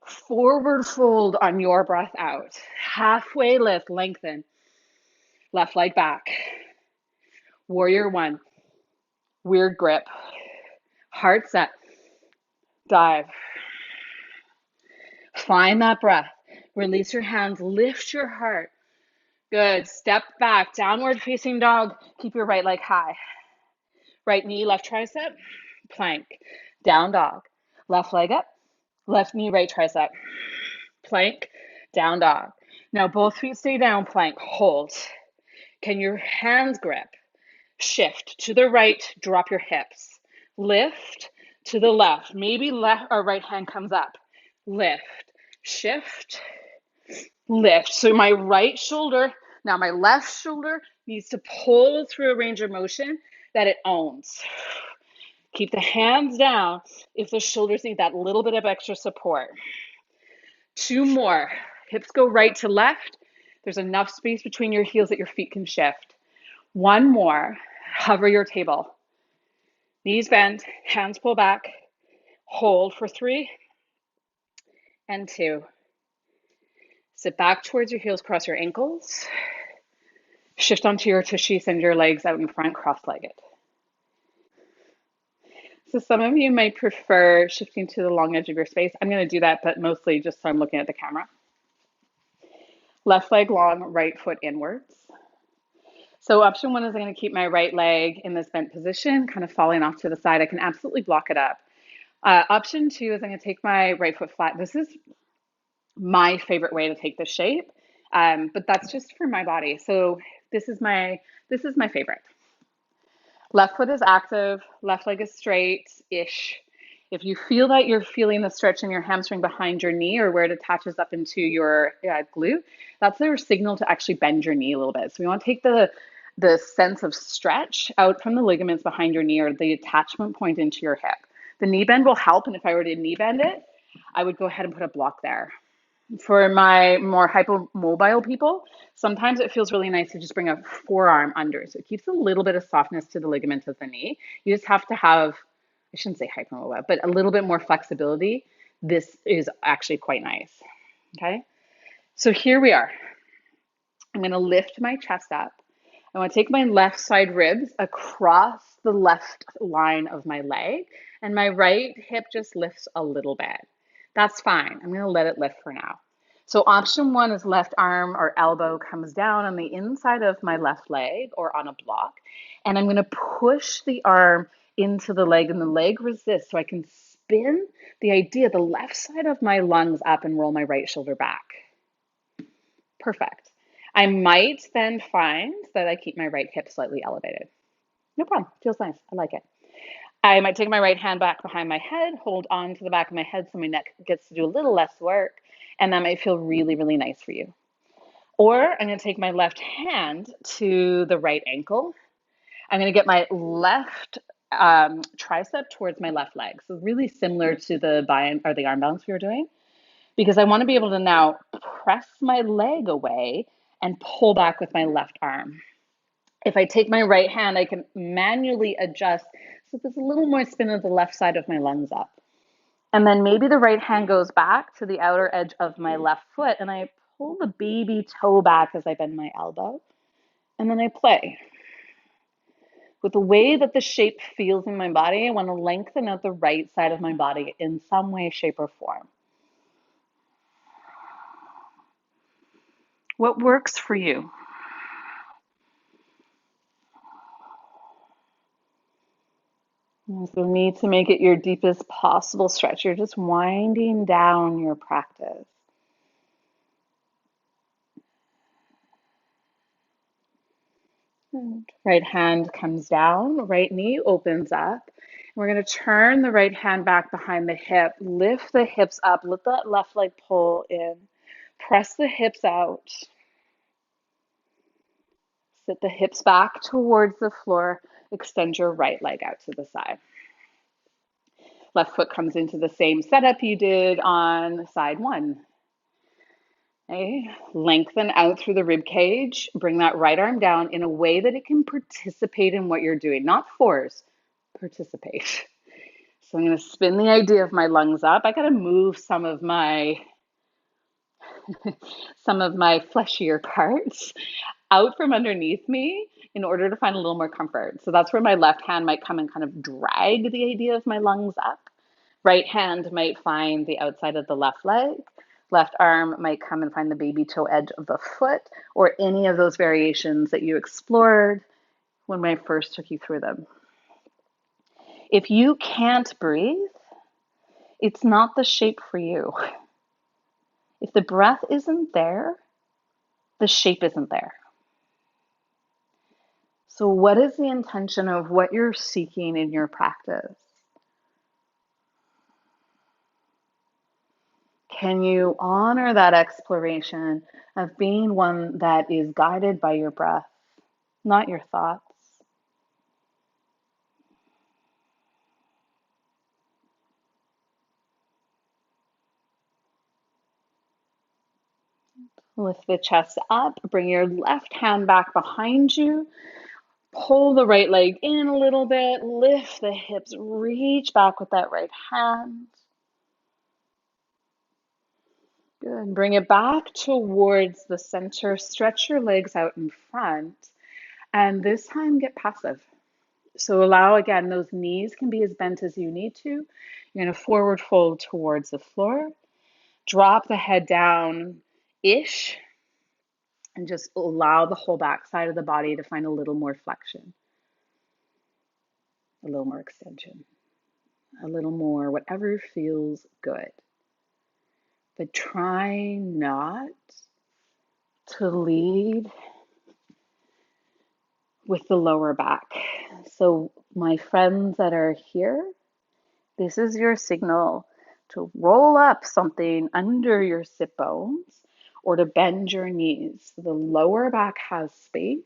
Forward fold on your breath out. Halfway lift, lengthen. Left leg back. Warrior 1. Weird grip. Heart set. Dive. Find that breath. Release your hands. Lift your heart. Good. Step back. Downward facing dog. Keep your right leg high. Right knee, left tricep. Plank. Down dog. Left leg up. Left knee, right tricep. Plank. Down dog. Now both feet stay down. Plank. Hold. Can your hands grip? Shift to the right. Drop your hips. Lift to the left. Maybe left or right hand comes up. Lift. Shift. Lift. So my right shoulder, now my left shoulder needs to pull through a range of motion that it owns. Keep the hands down if the shoulders need that little bit of extra support. 2 more. Hips go right to left. There's enough space between your heels that your feet can shift. One more. Hover your table. Knees bent, hands pull back. Hold for 3 and 2. Sit back towards your heels, cross your ankles. Shift onto your tushy, send your legs out in front, cross-legged. So some of you might prefer shifting to the long edge of your space. I'm going to do that, but mostly just so I'm looking at the camera. Left leg long, right foot inwards. So option 1 is I'm going to keep my right leg in this bent position, kind of falling off to the side. I can absolutely block it up. Option 2 is I'm going to take my right foot flat. This is my favorite way to take this shape, but that's just for my body. So this is my favorite. Left foot is active, left leg is straight-ish. If you feel that you're feeling the stretch in your hamstring behind your knee or where it attaches up into your glute, that's their signal to actually bend your knee a little bit. So we want to take the sense of stretch out from the ligaments behind your knee or the attachment point into your hip. The knee bend will help, and if I were to knee bend it, I would go ahead and put a block there. For my more hypomobile people, sometimes it feels really nice to just bring a forearm under. So it keeps a little bit of softness to the ligament of the knee. You just have to have, I shouldn't say hypomobile, but a little bit more flexibility. This is actually quite nice. Okay. So here we are. I'm going to lift my chest up. I want to take my left side ribs across the left line of my leg, and my right hip just lifts a little bit. That's fine. I'm going to let it lift for now. So option 1 is left arm or elbow comes down on the inside of my left leg or on a block, and I'm going to push the arm into the leg, and the leg resists so I can spin the left side of my lungs up and roll my right shoulder back. Perfect. I might then find that I keep my right hip slightly elevated. No problem. Feels nice. I like it. I might take my right hand back behind my head, hold on to the back of my head so my neck gets to do a little less work, and that might feel really, really nice for you. Or I'm going to take my left hand to the right ankle. I'm going to get my left tricep towards my left leg. So really similar to the arm balance we were doing, because I want to be able to now press my leg away and pull back with my left arm. If I take my right hand, I can manually adjust so there's a little more spin of the left side of my lungs up. And then maybe the right hand goes back to the outer edge of my left foot, and I pull the baby toe back as I bend my elbow, and then I play. With the way that the shape feels in my body, I want to lengthen out the right side of my body in some way, shape, or form. What works for you? So need to make it your deepest possible stretch. You're just winding down your practice. Right hand comes down, right knee opens up. We're going to turn the right hand back behind the hip, lift the hips up, let that left leg pull in, press the hips out, sit the hips back towards the floor, extend your right leg out to the side. Left foot comes into the same setup you did on side 1. Okay. Lengthen out through the rib cage. Bring that right arm down in a way that it can participate in what you're doing, not force, participate. So I'm going to spin the idea of my lungs up. I got to move some of my fleshier parts out from underneath me in order to find a little more comfort. So that's where my left hand might come and kind of drag the idea of my lungs up. Right hand might find the outside of the left leg. Left arm might come and find the baby toe edge of the foot, or any of those variations that you explored when I first took you through them. If you can't breathe, it's not the shape for you. If the breath isn't there, the shape isn't there. So what is the intention of what you're seeking in your practice? Can you honor that exploration of being one that is guided by your breath, not your thoughts? Lift the chest up, bring your left hand back behind you. Pull the right leg in a little bit, lift the hips, reach back with that right hand. Good. Bring it back towards the center. Stretch your legs out in front. And this time, get passive. So allow, again, those knees can be as bent as you need to. You're going to forward fold towards the floor. Drop the head down-ish. And just allow the whole back side of the body to find a little more flexion, a little more extension, a little more, whatever feels good. But try not to lead with the lower back. So, my friends that are here, this is your signal to roll up something under your sit bones or to bend your knees. The lower back has space,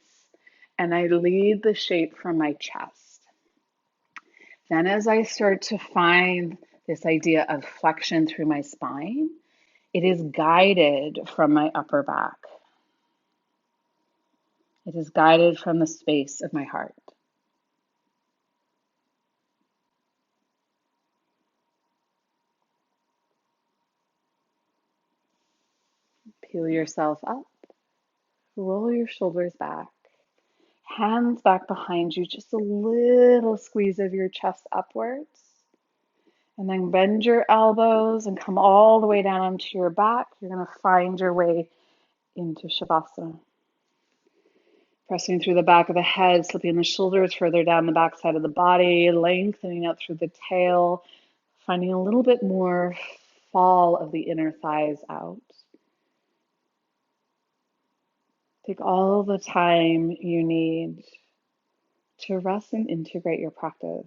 and I lead the shape from my chest. Then, as I start to find this idea of flexion through my spine, it is guided from my upper back. It is guided from the space of my heart. Peel yourself up, roll your shoulders back, hands back behind you, just a little squeeze of your chest upwards. And then bend your elbows and come all the way down onto your back. You're going to find your way into Shavasana. Pressing through the back of the head, slipping the shoulders further down the back side of the body, lengthening out through the tail, finding a little bit more fall of the inner thighs out. Take all the time you need to rest and integrate your practice.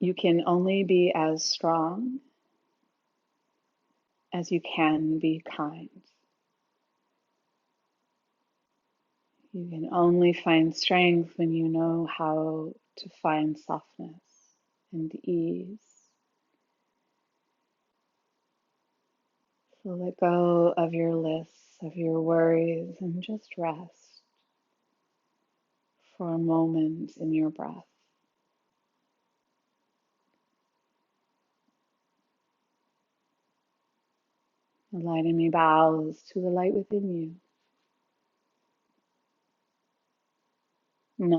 You can only be as strong as you can be kind. You can only find strength when you know how to find softness and ease. So let go of your lists, of your worries, and just rest for a moment in your breath. The light in me bows to the light within you.